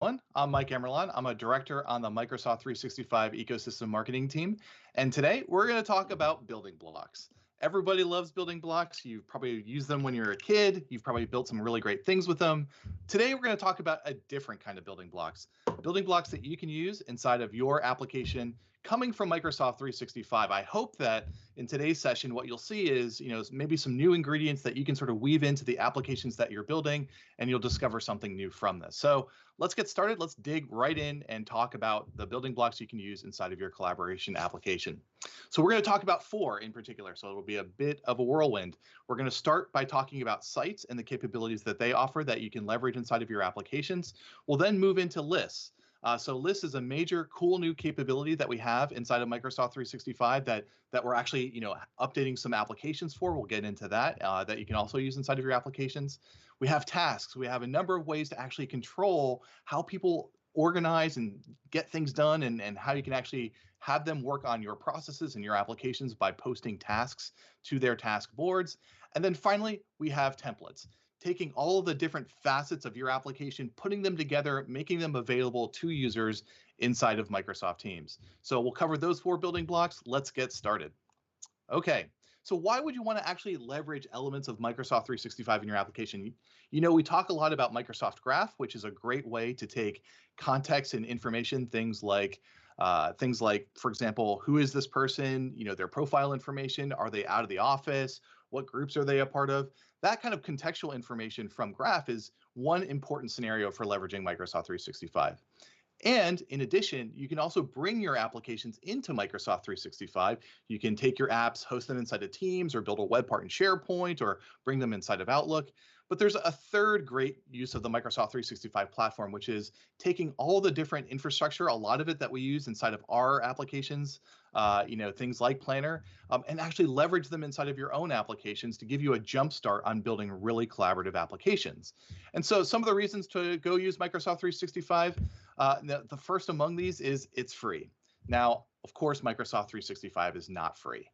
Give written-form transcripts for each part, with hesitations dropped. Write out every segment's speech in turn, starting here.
I'm Mike Emerlon. I'm a director on the Microsoft 365 ecosystem marketing team. And today we're going to talk about building blocks. Everybody loves building blocks. You've probably used them when you're a kid. You've probably built some really great things with them. Today we're going to talk about a different kind of building blocks that you can use inside of your application coming from Microsoft 365. I hope that in today's session, what you'll see is, maybe some new ingredients that you can sort of weave into the applications that you're building, and you'll discover something new from this. So let's get started. Let's dig right in and talk about the building blocks you can use inside of your collaboration application. So we're going to talk about 4 in particular, so it'll be a bit of a whirlwind. We're going to start by talking about sites and the capabilities that they offer that you can leverage inside of your applications. We'll then move into lists. So lists is a major cool new capability that we have inside of Microsoft 365 that we're actually updating some applications for. We'll get into that that you can also use inside of your applications. We have tasks. We have a number of ways to actually control how people organize and get things done, and how you can actually have them work on your processes and your applications by posting tasks to their task boards. And then finally, we have templates. Taking all of the different facets of your application, putting them together, making them available to users inside of Microsoft Teams. So we'll cover those 4 building blocks. Let's get started. Okay, so why would you want to actually leverage elements of Microsoft 365 in your application? We talk a lot about Microsoft Graph, which is a great way to take context and information, things like, for example, who is this person, their profile information, are they out of the office, what groups are they a part of? That kind of contextual information from Graph is one important scenario for leveraging Microsoft 365. And in addition, you can also bring your applications into Microsoft 365. You can take your apps, host them inside of Teams, or build a web part in SharePoint, or bring them inside of Outlook. But there's a third great use of the Microsoft 365 platform, which is taking all the different infrastructure, a lot of it that we use inside of our applications, things like Planner, and actually leverage them inside of your own applications to give you a jump start on building really collaborative applications. And so some of the reasons to go use Microsoft 365, the first among these is it's free. Now, of course, Microsoft 365 is not free.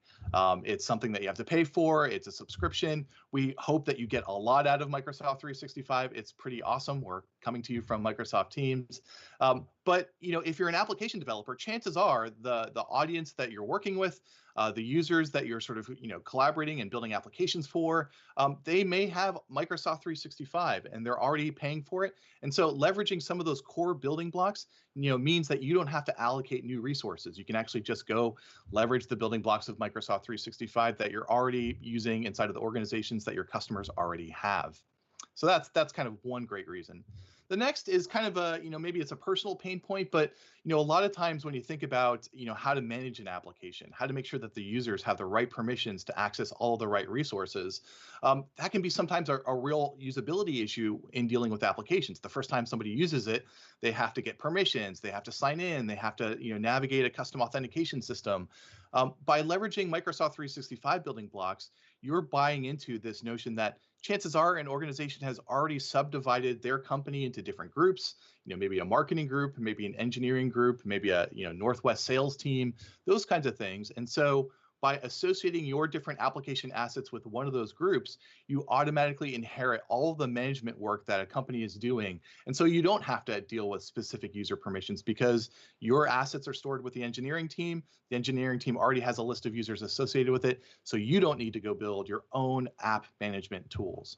It's something that you have to pay for. It's a subscription. We hope that you get a lot out of Microsoft 365. It's pretty awesome. We're coming to you from Microsoft Teams. But if you're an application developer, chances are the audience that you're working with, the users that you're sort of collaborating and building applications for, they may have Microsoft 365 and they're already paying for it. And so leveraging some of those core building blocks means that you don't have to allocate new resources. You can actually just go leverage the building blocks of Microsoft 365 that you're already using inside of the organizations that your customers already have. So that's kind of one great reason. The next is kind of a, maybe it's a personal pain point, but, a lot of times when you think about, how to manage an application, how to make sure that the users have the right permissions to access all the right resources, that can be sometimes a real usability issue in dealing with applications. The first time somebody uses it, they have to get permissions, they have to sign in, they have to, navigate a custom authentication system. By leveraging Microsoft 365 building blocks, you're buying into this notion that chances are an organization has already subdivided their company into different groups, maybe a marketing group, maybe an engineering group, maybe a Northwest sales team, those kinds of things. And so by associating your different application assets with one of those groups, you automatically inherit all of the management work that a company is doing. And so you don't have to deal with specific user permissions because your assets are stored with the engineering team. The engineering team already has a list of users associated with it. So you don't need to go build your own app management tools.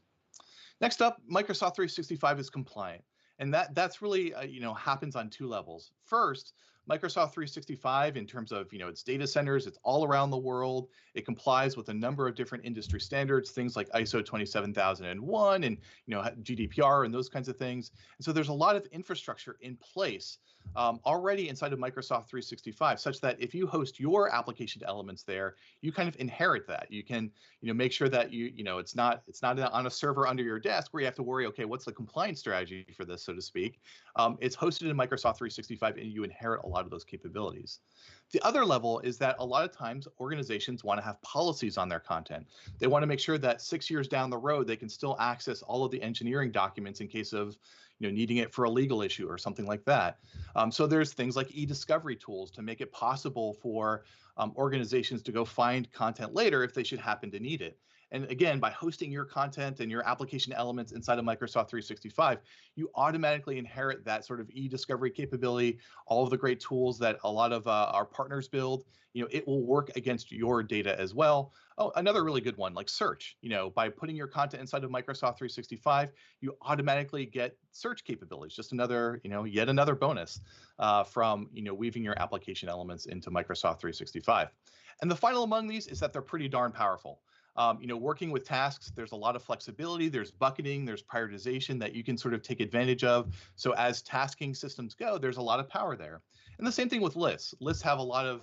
Next up, Microsoft 365 is compliant. And that's really, happens on 2 levels. First, Microsoft 365, in terms of its data centers, it's all around the world. It complies with a number of different industry standards, things like ISO 27001 and GDPR and those kinds of things. And so there's a lot of infrastructure in place already inside of Microsoft 365, such that if you host your application elements there, you kind of inherit that. You can make sure that it's not on a server under your desk where you have to worry, okay, what's the compliance strategy for this, so to speak. It's hosted in Microsoft 365 and you inherit a lot of those capabilities. The other level is that a lot of times organizations want to have policies on their content. They want to make sure that 6 years down the road, they can still access all of the engineering documents in case of needing it for a legal issue or something like that. So there's things like e-discovery tools to make it possible for organizations to go find content later if they should happen to need it. And again, by hosting your content and your application elements inside of Microsoft 365, you automatically inherit that sort of e-discovery capability, all of the great tools that a lot of our partners build. It will work against your data as well. Oh, another really good one, like search. By putting your content inside of Microsoft 365, you automatically get search capabilities. Just another, yet another bonus from, weaving your application elements into Microsoft 365. And the final among these is that they're pretty darn powerful. Working with tasks, there's a lot of flexibility, there's bucketing, there's prioritization that you can sort of take advantage of. So as tasking systems go, there's a lot of power there. And the same thing with lists. Lists have a lot of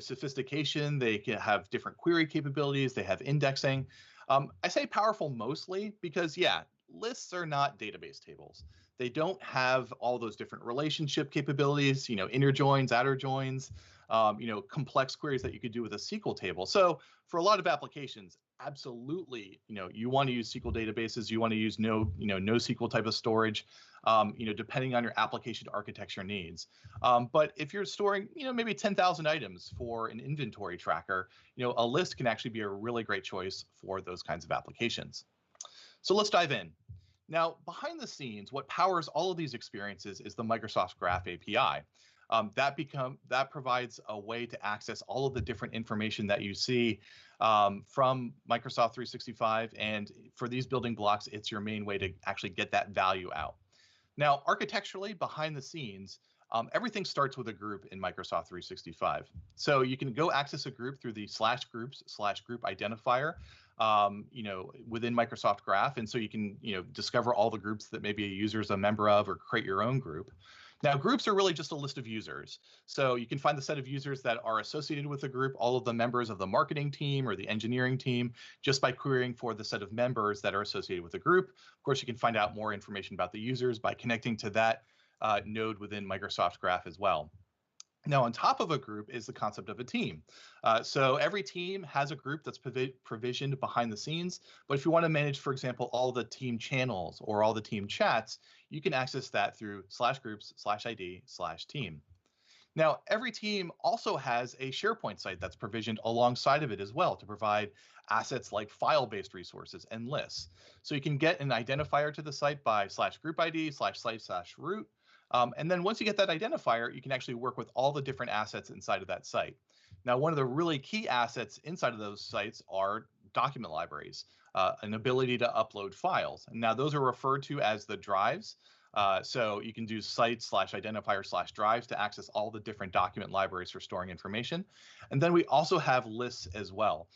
sophistication. They can have different query capabilities. They have indexing. I say powerful mostly because, yeah, lists are not database tables. They don't have all those different relationship capabilities, inner joins, outer joins, complex queries that you could do with a SQL table. So for a lot of applications, absolutely, you want to use SQL databases. You want to use NoSQL type of storage, depending on your application architecture needs. But if you're storing, maybe 10,000 items for an inventory tracker, a list can actually be a really great choice for those kinds of applications. So let's dive in. Now, behind the scenes, what powers all of these experiences is the Microsoft Graph API. That provides a way to access all of the different information that you see from Microsoft 365. And for these building blocks, it's your main way to actually get that value out. Now, architecturally, behind the scenes, everything starts with a group in Microsoft 365. So you can go access a group through the /groups/group identifier, within Microsoft Graph. And so you can, discover all the groups that maybe a user is a member of or create your own group. Now, groups are really just a list of users. So you can find the set of users that are associated with the group, all of the members of the marketing team or the engineering team, just by querying for the set of members that are associated with the group. Of course, you can find out more information about the users by connecting to that node within Microsoft Graph as well. Now, on top of a group is the concept of a team. So every team has a group that's provisioned behind the scenes. But if you want to manage, for example, all the team channels or all the team chats, you can access that through /groups/ID/team. Now, every team also has a SharePoint site that's provisioned alongside of it as well to provide assets like file-based resources and lists. So you can get an identifier to the site by /group_ID/site/root. And then once you get that identifier, you can actually work with all the different assets inside of that site. Now, one of the really key assets inside of those sites are document libraries, an ability to upload files. And now those are referred to as the drives. So you can do site/identifier/drives to access all the different document libraries for storing information. And then we also have lists as well.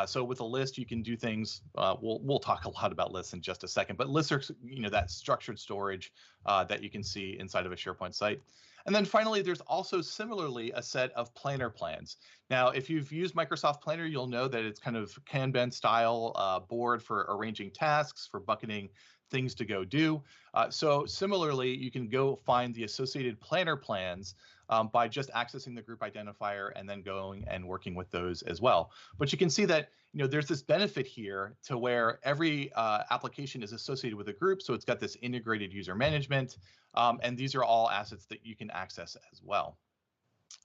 So with a list, you can do things, we'll talk a lot about lists in just a second, but lists are, that structured storage that you can see inside of a SharePoint site. And then finally, there's also similarly a set of planner plans. Now, if you've used Microsoft Planner, you'll know that it's kind of Kanban style board for arranging tasks, for bucketing things to go do. So similarly, you can go find the associated planner plans by just accessing the group identifier and then going and working with those as well. But you can see that there's this benefit here to where every application is associated with a group, so it's got this integrated user management, and these are all assets that you can access as well.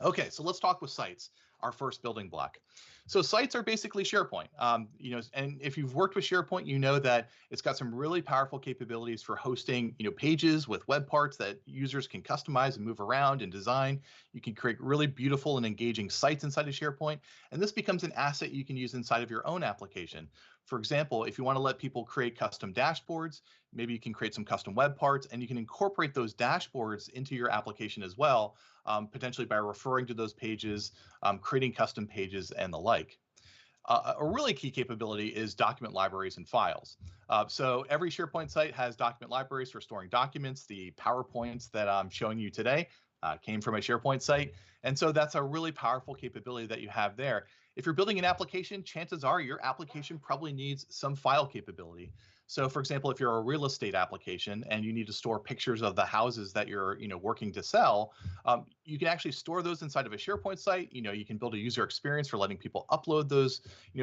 Okay, so let's talk with sites, our first building block. So sites are basically SharePoint. And if you've worked with SharePoint, you know that it's got some really powerful capabilities for hosting, pages with web parts that users can customize and move around and design. You can create really beautiful and engaging sites inside of SharePoint, and this becomes an asset you can use inside of your own application. For example, if you want to let people create custom dashboards, maybe you can create some custom web parts, and you can incorporate those dashboards into your application as well, potentially by referring to those pages, creating custom pages, and the like. A really key capability is document libraries and files. So every SharePoint site has document libraries for storing documents. The PowerPoints that I'm showing you today came from a SharePoint site. And so that's a really powerful capability that you have there. If you're building an application, chances are your application probably needs some file capability. So for example, if you're a real estate application and you need to store pictures of the houses that you're working to sell, you can actually store those inside of a SharePoint site. You can build a user experience for letting people upload those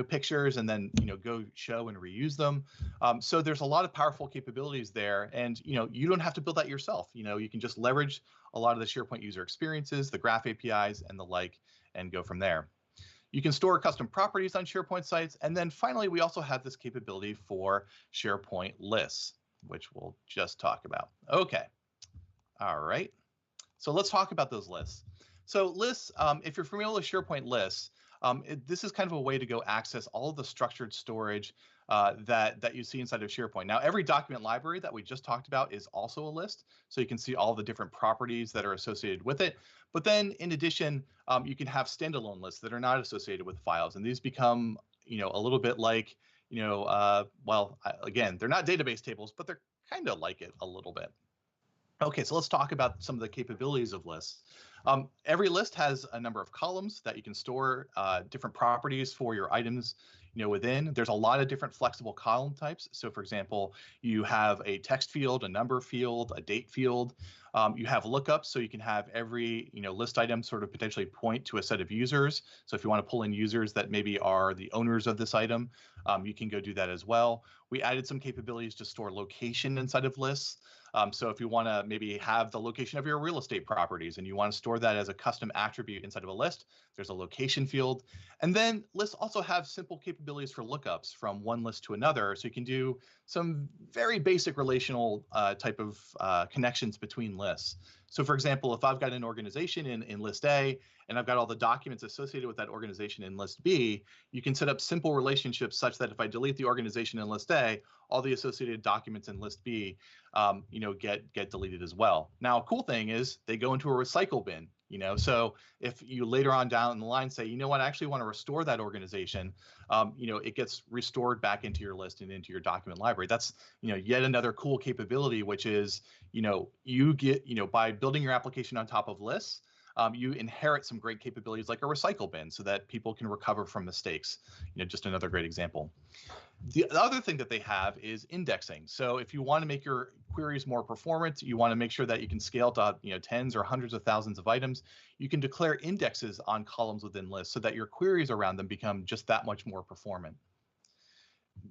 pictures and then go show and reuse them. So there's a lot of powerful capabilities there, and you don't have to build that yourself. You can just leverage a lot of the SharePoint user experiences, the Graph APIs, and the like, and go from there. You can store custom properties on SharePoint sites. And then finally, we also have this capability for SharePoint lists, which we'll just talk about. Okay. All right. So let's talk about those lists. So lists, if you're familiar with SharePoint lists, this is kind of a way to go access all of the structured storage that you see inside of SharePoint. Now, every document library that we just talked about is also a list, so you can see all the different properties that are associated with it. But then, in addition, you can have standalone lists that are not associated with files, and these become, a little bit like, again, they're not database tables, but they're kind of like it a little bit. Okay, so let's talk about some of the capabilities of lists. Every list has a number of columns that you can store different properties for your items within. There's a lot of different flexible column types. So for example, you have a text field, a number field, a date field. You have lookups, so you can have every list item sort of potentially point to a set of users. So if you want to pull in users that maybe are the owners of this item, you can go do that as well. We added some capabilities to store location inside of lists. So if you want to maybe have the location of your real estate properties and you want to store that as a custom attribute inside of a list, there's a location field. And then lists also have simple capabilities for lookups from one list to another. So you can do some very basic relational type of connections between lists. So for example, if I've got an organization in list A and I've got all the documents associated with that organization in list B, you can set up simple relationships such that if I delete the organization in list A, all the associated documents in list B, get deleted as well. Now, a cool thing is they go into a recycle bin. So if you later on down the line say, I actually want to restore that organization, it gets restored back into your list and into your document library. That's, yet another cool capability, which is, you get, by building your application on top of lists, you inherit some great capabilities like a recycle bin so that people can recover from mistakes. Just another great example. The other thing that they have is indexing. So if you want to make your queries more performant, you want to make sure that you can scale to tens or hundreds of thousands of items, you can declare indexes on columns within lists so that your queries around them become just that much more performant.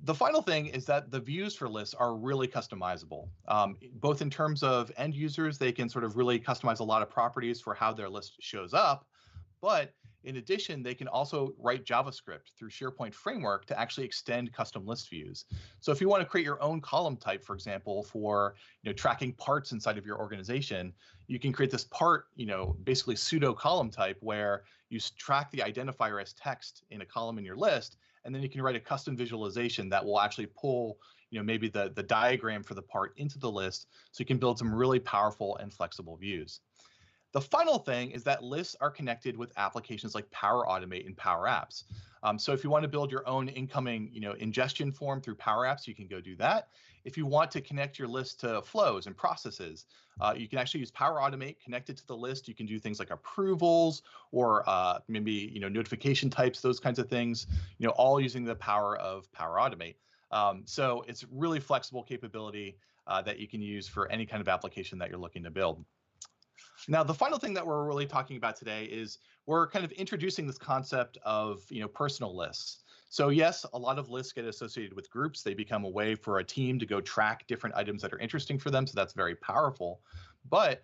The final thing is that the views for lists are really customizable, both in terms of end users. They can sort of really customize a lot of properties for how their list shows up, but in addition, they can also write JavaScript through SharePoint Framework to actually extend custom list views. So if you want to create your own column type, for example, for tracking parts inside of your organization, you can create this part, basically pseudo column type where you track the identifier as text in a column in your list, and then you can write a custom visualization that will actually pull maybe the diagram for the part into the list, so you can build some really powerful and flexible views. The final thing is that lists are connected with applications like Power Automate and Power Apps. So if you want to build your own incoming ingestion form through Power Apps, you can go do that. If you want to connect your list to flows and processes, you can actually use Power Automate, connect it to the list. You can do things like approvals or maybe notification types, those kinds of things, all using the power of Power Automate. So it's really flexible capability that you can use for any kind of application that you're looking to build. Now, the final thing that we're really talking about today is we're kind of introducing this concept of personal lists. So yes, a lot of lists get associated with groups. They become a way for a team to go track different items that are interesting for them. So that's very powerful. But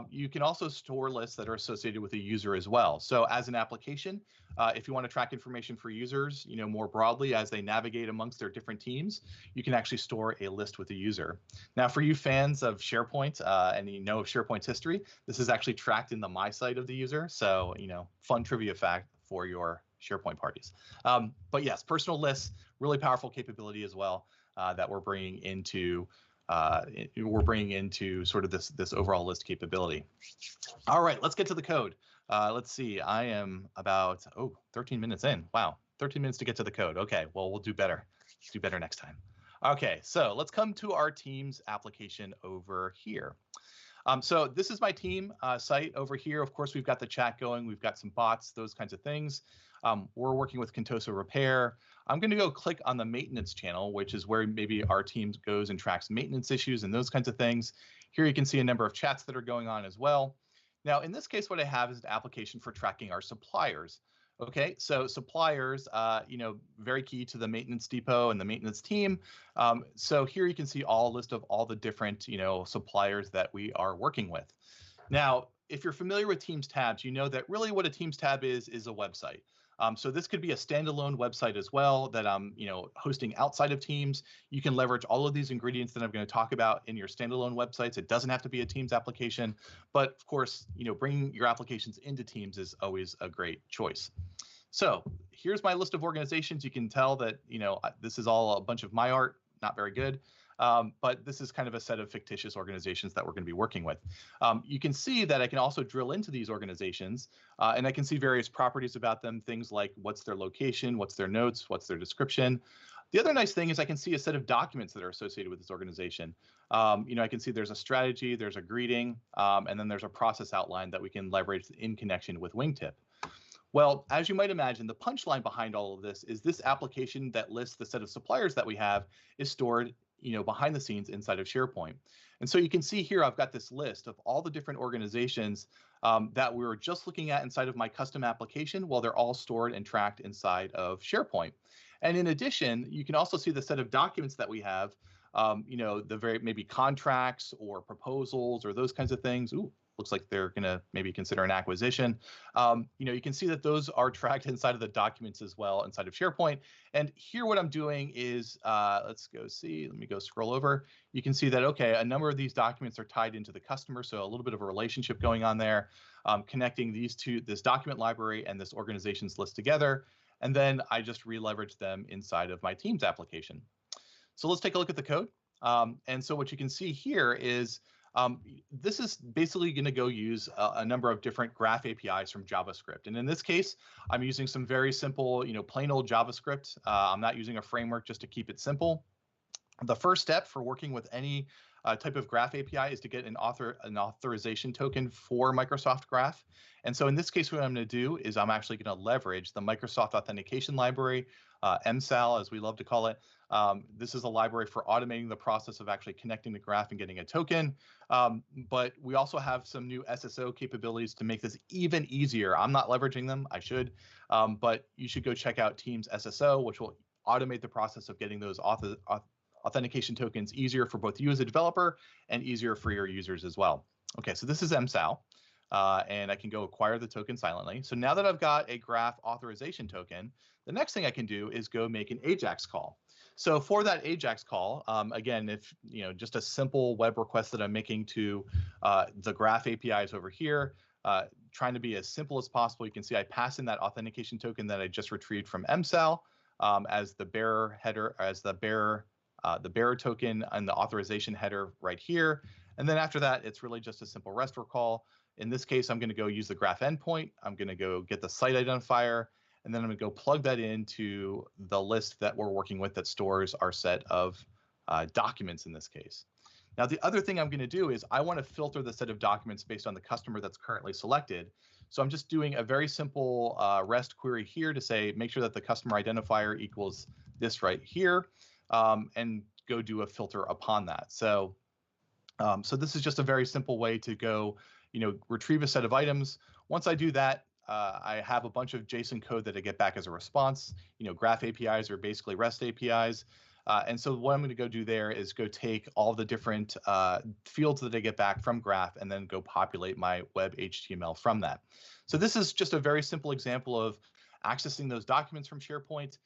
you can also store lists that are associated with a user as well. So as an application, if you want to track information for users, more broadly as they navigate amongst their different teams, you can actually store a list with a user. Now, for you fans of SharePoint and of SharePoint's history, this is actually tracked in the My site of the user. So, fun trivia fact for your SharePoint parties. But yes, personal lists, really powerful capability as well that we're bringing into sort of this overall list capability. All right, let's get to the code. Let's see, I am about 13 minutes in. Wow, 13 minutes to get to the code. Okay, well, we'll do better. Do better next time. Okay, so let's come to our Teams application over here. So this is my team site over here. Of course, we've got the chat going. We've got some bots, those kinds of things. We're working with Contoso Repair. I'm going to go click on the maintenance channel, which is where maybe our team goes and tracks maintenance issues and those kinds of things. Here you can see a number of chats that are going on as well. Now, in this case, what I have is an application for tracking our suppliers. Okay, so suppliers, very key to the maintenance depot and the maintenance team. So here you can see a list of all the different, suppliers that we are working with. Now, if you're familiar with Teams tabs, you know that really what a Teams tab is a website. So this could be a standalone website as well that I'm, hosting outside of Teams. You can leverage all of these ingredients that I'm going to talk about in your standalone websites. It doesn't have to be a Teams application, but of course, bringing your applications into Teams is always a great choice. So here's my list of organizations. You can tell that, this is all a bunch of my art, not very good. But this is kind of a set of fictitious organizations that we're going to be working with. You can see that I can also drill into these organizations, and I can see various properties about them, things like what's their location, what's their notes, what's their description. The other nice thing is I can see a set of documents that are associated with this organization. I can see there's a strategy, there's a greeting, and then there's a process outline that we can leverage in connection with Wingtip. Well, as you might imagine, the punchline behind all of this is this application that lists the set of suppliers that we have is stored behind the scenes inside of SharePoint. And so you can see here, I've got this list of all the different organizations that we were just looking at inside of my custom application. Well, they're all stored and tracked inside of SharePoint. And in addition, you can also see the set of documents that we have, the maybe contracts or proposals or those kinds of things. Ooh, looks like they're going to maybe consider an acquisition. You can see that those are tracked inside of the documents as well inside of SharePoint. And here what I'm doing is, let's go see, let me go scroll over. You can see that, okay, a number of these documents are tied into the customer. So a little bit of a relationship going on there, connecting these two, this document library and this organizations list together. And then I just re-leverage them inside of my Teams application. So let's take a look at the code. And so what you can see here is, this is basically going to go use a number of different graph APIs from JavaScript. And in this case, I'm using some very simple, plain old JavaScript. I'm not using a framework just to keep it simple. The first step for working with any type of graph API is to get an authorization token for Microsoft Graph. And so in this case, what I'm going to do is I'm actually going to leverage the Microsoft Authentication Library, MSAL, as we love to call it. This is a library for automating the process of actually connecting the graph and getting a token. But we also have some new SSO capabilities to make this even easier. I'm not leveraging them. I should. But you should go check out Teams SSO, which will automate the process of getting those authentication tokens easier for both you as a developer and easier for your users as well. Okay, so this is MSAL. And I can go acquire the token silently. So now that I've got a graph authorization token, the next thing I can do is go make an AJAX call. So for that AJAX call, again, if just a simple web request that I'm making to the graph APIs over here, trying to be as simple as possible. You can see I pass in that authentication token that I just retrieved from MSAL as the bearer header, as the bearer token and the authorization header right here. And then after that, it's really just a simple REST call. In this case, I'm going to go use the graph endpoint. I'm going to go get the site identifier, and then I'm going to go plug that into the list that we're working with that stores our set of documents in this case. Now, the other thing I'm going to do is I want to filter the set of documents based on the customer that's currently selected. So I'm just doing a very simple REST query here to say, make sure that the customer identifier equals this right here, and go do a filter upon that. So this is just a very simple way to go retrieve a set of items. Once I do that, I have a bunch of JSON code that I get back as a response. Graph APIs are basically REST APIs. And so what I'm going to go do there is go take all the different fields that I get back from Graph and then go populate my web HTML from that. So this is just a very simple example of accessing those documents from SharePoint.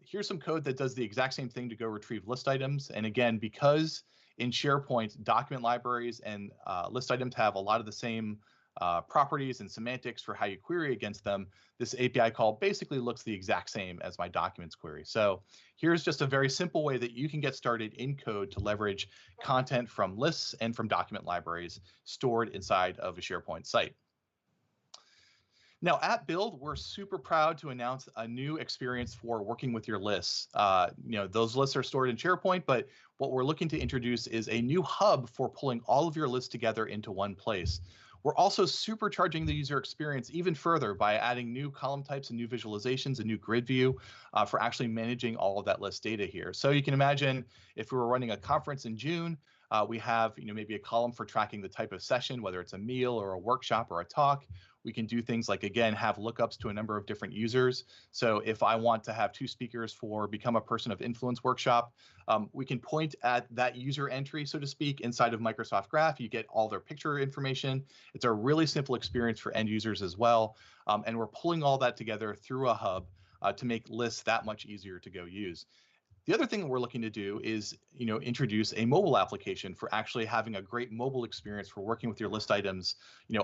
Here's some code that does the exact same thing to go retrieve list items. And again, because in SharePoint, document libraries and list items have a lot of the same properties and semantics for how you query against them, this API call basically looks the exact same as my documents query. So here's just a very simple way that you can get started in code to leverage content from lists and from document libraries stored inside of a SharePoint site. Now at Build, we're super proud to announce a new experience for working with your lists. Those lists are stored in SharePoint, but what we're looking to introduce is a new hub for pulling all of your lists together into one place. We're also supercharging the user experience even further by adding new column types and new visualizations, a new grid view for actually managing all of that list data here. So you can imagine if we were running a conference in June, we have maybe a column for tracking the type of session, whether it's a meal or a workshop or a talk. We can do things like, again, have lookups to a number of different users. So if I want to have 2 speakers for Become a Person of Influence workshop, we can point at that user entry, so to speak, inside of Microsoft Graph. You get all their picture information. It's a really simple experience for end users as well. And we're pulling all that together through a hub to make lists that much easier to go use. The other thing that we're looking to do is, introduce a mobile application for actually having a great mobile experience for working with your list items,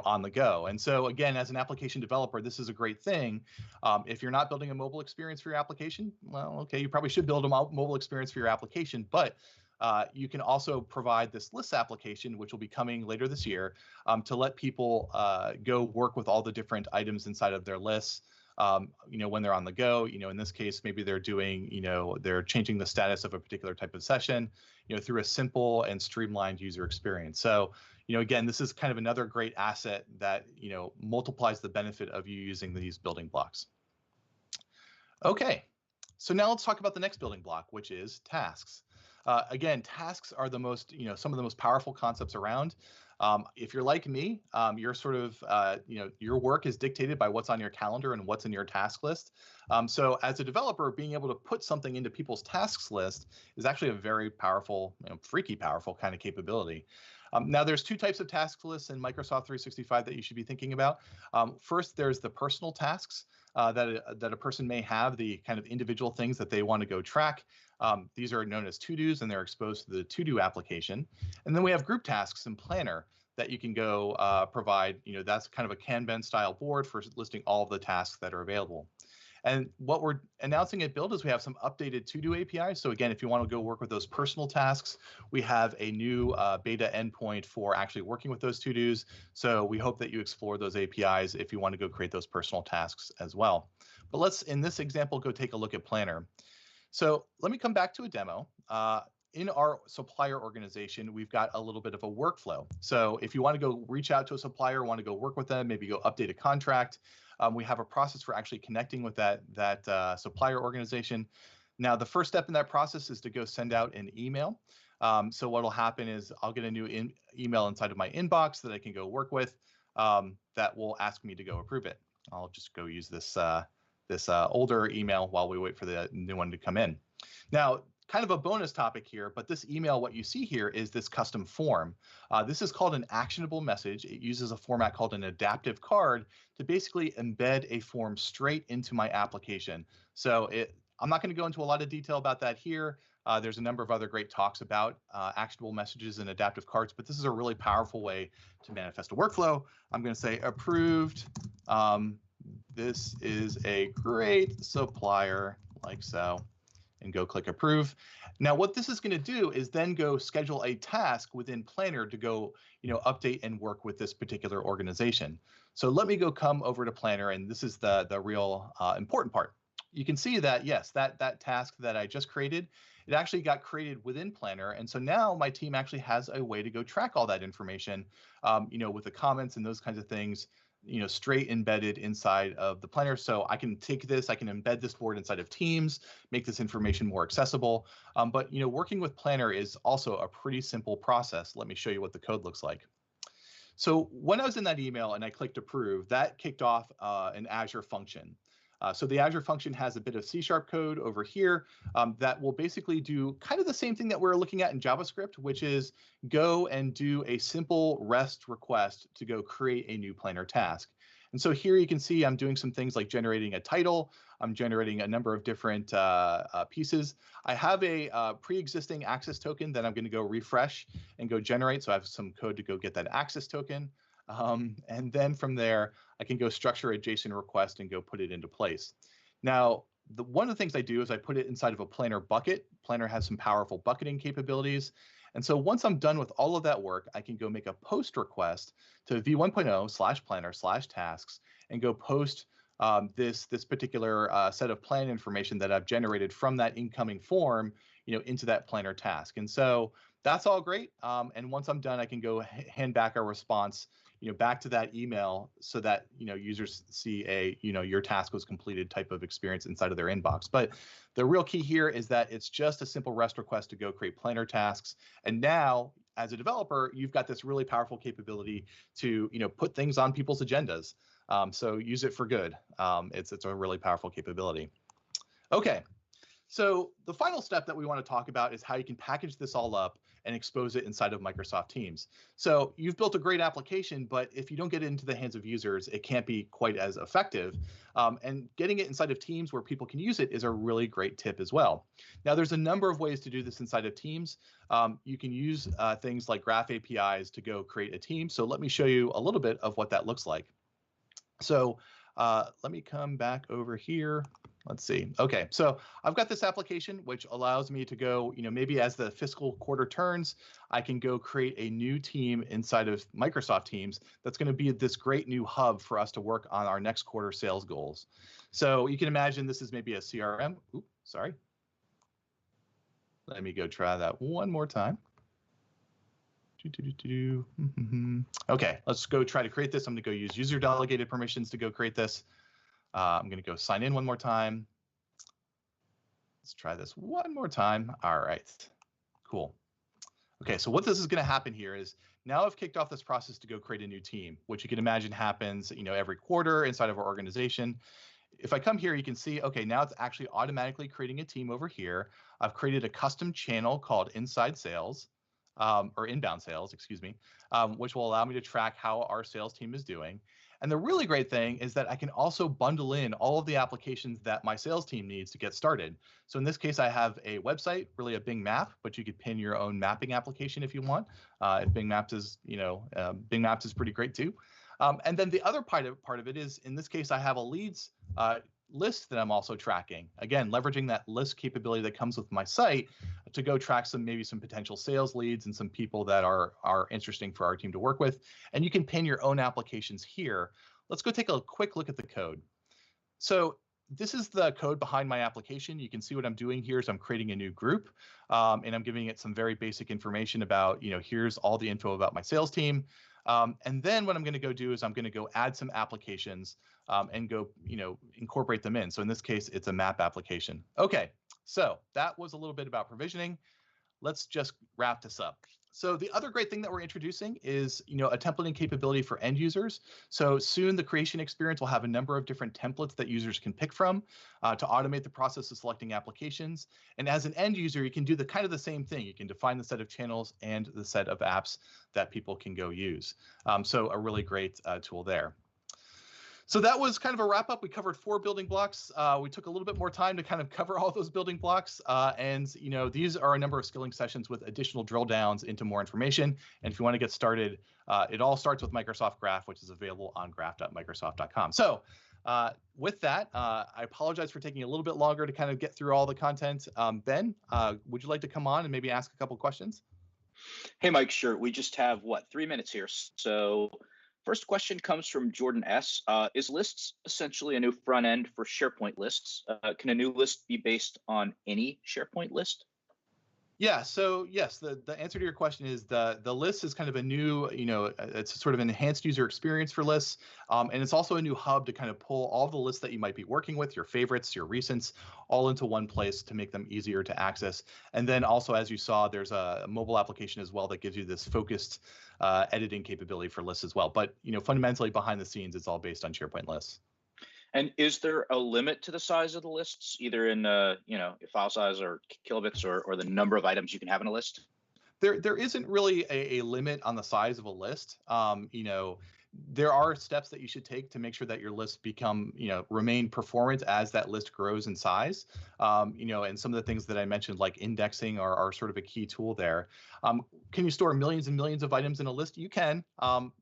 on the go. And so again, as an application developer, this is a great thing. If you're not building a mobile experience for your application, well, okay, you probably should build a mobile experience for your application, but you can also provide this lists application, which will be coming later this year, to let people go work with all the different items inside of their lists. When they're on the go, in this case, maybe they're doing, they're changing the status of a particular type of session, through a simple and streamlined user experience. So, again, this is kind of another great asset that, multiplies the benefit of you using these building blocks. Okay, so now let's talk about the next building block, which is tasks. Again, tasks are the most, some of the most powerful concepts around. If you're like me, you're sort of, your work is dictated by what's on your calendar and what's in your task list. So as a developer, being able to put something into people's tasks list is actually a very powerful, freaky powerful kind of capability. Now, there's 2 types of task lists in Microsoft 365 that you should be thinking about. First, there's the personal tasks that a person may have, the kind of individual things that they want to go track. These are known as to-dos, and they're exposed to the to-do application. And then we have group tasks in Planner that you can go provide. That's kind of a Kanban style board for listing all of the tasks that are available. And what we're announcing at Build is we have some updated to-do APIs. So again, if you want to go work with those personal tasks, we have a new beta endpoint for actually working with those to-dos. So we hope that you explore those APIs if you want to go create those personal tasks as well. But let's, in this example, go take a look at Planner. So let me come back to a demo. In our supplier organization, we've got a little bit of a workflow. So if you want to go reach out to a supplier, want to go work with them, maybe go update a contract, we have a process for actually connecting with that supplier organization. Now, the first step in that process is to go send out an email. So what will happen is I'll get a new email inside of my inbox that I can go work with that will ask me to go approve it. I'll just go use this older email while we wait for the new one to come in. Now, kind of a bonus topic here, but this email, what you see here is this custom form. This is called an actionable message. It uses a format called an adaptive card to basically embed a form straight into my application. So I'm not going to go into a lot of detail about that here. There's a number of other great talks about actionable messages and adaptive cards, but this is a really powerful way to manifest a workflow. I'm going to say approved. This is a great supplier, like so, and go click approve. Now, what this is going to do is then go schedule a task within Planner to go, update and work with this particular organization. So let me go come over to Planner, and this is the real important part. You can see that, yes, that task that I just created, it actually got created within Planner. And so now my team actually has a way to go track all that information, with the comments and those kinds of things, straight embedded inside of the Planner. So I can take this, I can embed this board inside of Teams, make this information more accessible. But working with Planner is also a pretty simple process. Let me show you what the code looks like. So when I was in that email and I clicked approve, that kicked off an Azure function. So the Azure function has a bit of C# code over here that will basically do kind of the same thing that we're looking at in JavaScript, which is go and do a simple REST request to go create a new Planner task. And so here you can see I'm doing some things like generating a title. I'm generating a number of different pieces. I have a pre-existing access token that I'm going to go refresh and go generate. So I have some code to go get that access token. And then from there, I can go structure a JSON request and go put it into place. Now, one of the things I do is I put it inside of a Planner bucket. Planner has some powerful bucketing capabilities. And so once I'm done with all of that work, I can go make a post request to v1.0/planner/tasks and go post this particular set of plan information that I've generated from that incoming form, into that Planner task. And so that's all great. And once I'm done, I can go hand back a response, back to that email so that, users see a, your task was completed type of experience inside of their inbox. But the real key here is that it's just a simple REST request to go create Planner tasks. And now, as a developer, you've got this really powerful capability to, put things on people's agendas. So use it for good. It's a really powerful capability. Okay. So the final step that we want to talk about is how you can package this all up and expose it inside of Microsoft Teams. So you've built a great application, but if you don't get it into the hands of users, it can't be quite as effective. And getting it inside of Teams where people can use it is a really great tip as well. Now, there's a number of ways to do this inside of Teams. You can use things like Graph APIs to go create a team. So let me show you a little bit of what that looks like. So let me come back over here. Let's see. Okay, so I've got this application which allows me to go, maybe as the fiscal quarter turns, I can go create a new team inside of Microsoft Teams that's going to be this great new hub for us to work on our next quarter sales goals. So you can imagine this is maybe a CRM. Oops, sorry. Let me go try that one more time. Okay, let's go try to create this. I'm going to go use user delegated permissions to go create this. I'm going to go sign in one more time. Let's try this one more time. All right, cool. Okay, so what this is going to happen here is now I've kicked off this process to go create a new team, which you can imagine happens, every quarter inside of our organization. If I come here, you can see, okay, now it's actually automatically creating a team over here. I've created a custom channel called Inside Sales, or Inbound Sales, excuse me, which will allow me to track how our sales team is doing. And the really great thing is that I can also bundle in all of the applications that my sales team needs to get started. So in this case, I have a website, really a Bing map, but you could pin your own mapping application if you want. If Bing Maps is, Bing Maps is pretty great too. And then the other part of it is, in this case, I have a leads list that I'm also tracking. Again, leveraging that list capability that comes with my site to go track maybe some potential sales leads and some people that are interesting for our team to work with. And you can pin your own applications here. Let's go take a quick look at the code. So this is the code behind my application. You can see what I'm doing here is I'm creating a new group, and I'm giving it some very basic information about, here's all the info about my sales team. And then what I'm going to go do is I'm going to go add some applications and go, incorporate them in. So in this case, it's a map application. Okay, so that was a little bit about provisioning. Let's just wrap this up. So the other great thing that we're introducing is, a templating capability for end users. So soon the creation experience will have a number of different templates that users can pick from to automate the process of selecting applications. And as an end user, you can do kind of the same thing. You can define the set of channels and the set of apps that people can go use. So a really great tool there. So that was kind of a wrap up. We covered 4 building blocks. We took a little bit more time to kind of cover all those building blocks. And these are a number of skilling sessions with additional drill downs into more information. And if you want to get started, it all starts with Microsoft Graph, which is available on graph.microsoft.com. So with that, I apologize for taking a little bit longer to kind of get through all the content. Ben, would you like to come on and maybe ask a couple questions? Hey, Mike, sure. We just have, 3 minutes here. So first question comes from Jordan S. Is lists essentially a new front end for SharePoint lists? Can a new list be based on any SharePoint list? Yeah, so yes, the answer to your question is the list is kind of a new, it's sort of an enhanced user experience for lists. And it's also a new hub to kind of pull all the lists that you might be working with, your favorites, your recents, all into one place to make them easier to access. And then also, as you saw, there's a mobile application as well that gives you this focused editing capability for lists as well. But, fundamentally behind the scenes, it's all based on SharePoint lists. And is there a limit to the size of the lists, either in file size or kilobits or the number of items you can have in a list? There isn't really a limit on the size of a list. There are steps that you should take to make sure that your lists remain performant as that list grows in size. And some of the things that I mentioned, like indexing, are sort of a key tool there. Can you store millions and millions of items in a list? You can,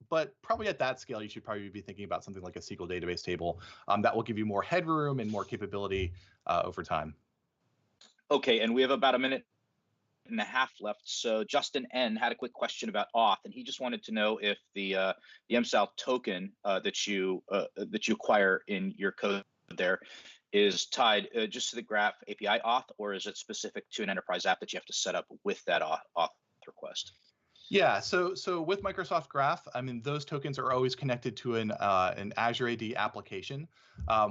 but probably at that scale, you should probably be thinking about something like a SQL database table that will give you more headroom and more capability over time. Okay, and we have about 1.5 minutes left. So Justin N had a quick question about auth, and he just wanted to know if the MSAL token that you acquire in your code there is tied just to the Graph API auth, or is it specific to an enterprise app that you have to set up with that auth request? Yeah, so with Microsoft Graph, I mean, those tokens are always connected to an Azure AD application,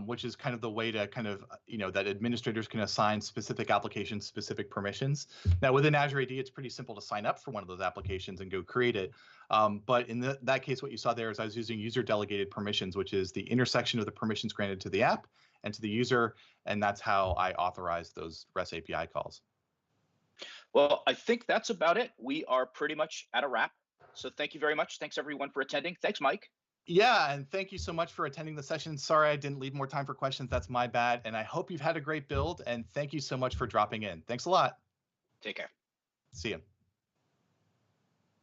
which is kind of the way to kind of, that administrators can assign specific applications, specific permissions. Now, within Azure AD, it's pretty simple to sign up for one of those applications and go create it. But in that case, what you saw there is I was using user delegated permissions, which is the intersection of the permissions granted to the app and to the user, and that's how I authorize those REST API calls. Well, I think that's about it. We are pretty much at a wrap. So thank you very much. Thanks everyone for attending. Thanks, Mike. Yeah, and thank you so much for attending the session. Sorry I didn't leave more time for questions. That's my bad. And I hope you've had a great build. And thank you so much for dropping in. Thanks a lot. Take care. See you.